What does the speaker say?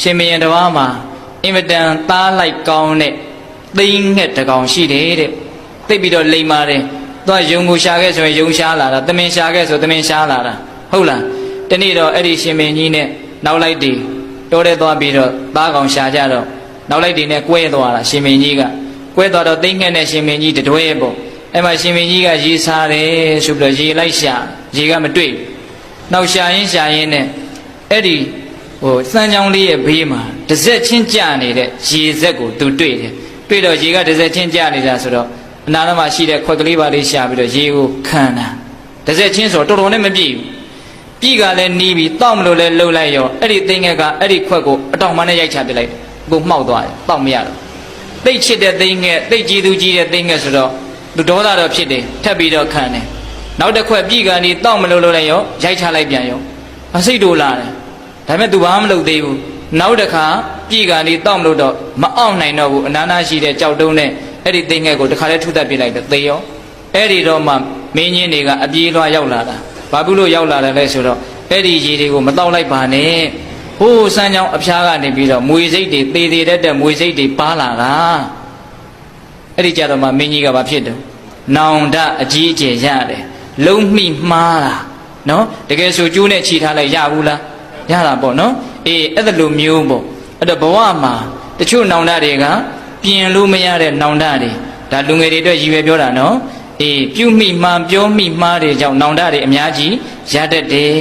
ရှင်မင်းတဝါမှာအင်မတန်သားလိုက်ကောင်းတဲ့သိန်းငှက်တကောင်ရှိတယ်တဲ့သိပြီးတော့လိမ်ပါတယ်သွားယုံကိုရှာခဲ့ဆိုရင်ယုံရှားလာတာသမင်ရှာခဲ့ဆိုသမင်ရှားလာတာဟုတ်လားတနေ့တော့အဲ့ဒီရှင်မင်းကြီးနဲ့နောက်လိုက်တည်တိုးတဲ့သွားပြီးတော့သားကောင်ရှာကြတော့နောက်လိုက်တည်နဲ့ကွဲသွားတာရှင်မင်းကြီးကကွဲသွားတော့သိန်းငှက်နဲ့ရှင်မင်းကြီးတွဲပေါ့အဲ့မှာရှင်မင်းကြီးကရေစားတယ်ဆိုပြီးတော့ရေလိုက်ရှာရေကမတွေ့နောက်ရှာရင်းနဲ့အဲ့ဒီစမ်းချောင်းလေးရဲ့ဘေးမှာတစ်စက်ချင်းကျနေတဲ့ရေစက်ကိုသူတွေ့တယ်တွေ့တော့ရေကတစ်စက်ချင်းကျနေတာဆိုတော့အနားမှာရှိတဲ့ခွက်ကလေးပါလေးရှာပြီးတော့ရေကိုခံတာတစ်စက်ချင်းဆိုတော့တော်တော်နဲ့မပြည့်ဘူးပြည့်ကလည်းနီးပြီးတောက်မလို့လဲလှုပ်လိုက်ရောအဲ့ဒီသိငယ်ကအဲ့ဒီခွက်ကိုအတောင်မှနဲ့ရိုက်ချပစ်လိုက်ကိုမှောက်သွားတယ်တောက်မရတော့သိချစ်တဲ့သိငယ်သိကြည်သူကြီးတဲ့သိငယ်ဆိုတော့သူဒေါသတော့ဖြစ်တယ်ထပ်ပြီးတော့ခံတယ်နောက်တစ်ခွက်ပြည့်ကနီးတောက်မလို့လဲရောရိုက်ချလိုက်ပြန်ရောအစိတ်တိုးလာတယ်ဒါပေမဲ့ तू ဘာမှမလုပ်သေးဘူးနောက်တစ်ခါပြည်ကနေတောက်မလို့တော့မအောင်နိုင်တော့ဘူးအနားနာရှိတဲ့ကြောက်တုံးနဲ့အဲ့ဒီသိငယ်ကိုတခါလဲထုသက်ပြလိုက်တယ်သေရောအဲ့ဒီတော့မှမင်းကြီးတွေကအပြေးလွှားရောက်လာတာဘာဖြစ်လို့ရောက်လာတယ်လဲဆိုတော့အဲ့ဒီရေတွေကိုမတောက်လိုက်ပါနဲ့ဟိုးစမ်းချောင်းအဖျားကနေပြီးတော့မွေစိတ်တွေသေသေးတဲ့မွေစိတ်တွေပါလာတာအဲ့ဒီကြတော့မှမင်းကြီးကဘာဖြစ်တယ်နောင်တအကြီးအကျယ်ရတယ်လုံးမိမှားတာနော်တကယ်ဆိုကျိုးနဲ့ခြိထားလိုက်ရဘူးလားရတာပေါ့နော်အေးအဲ့ဒါလိုမျိုးပေါ့အဲ့တော့ဘဝမှာတချို့နောင်တတွေကပြင်လို့မရတဲ့နောင်တတွေဒါလူငယ်တွေအတွက်ရည်ရွယ်ပြောတာနော်အေးပြုမိမှန်ပြောမိမှားတွေကြောင့်နောင်တတွေအများကြီးရတတ်တယ်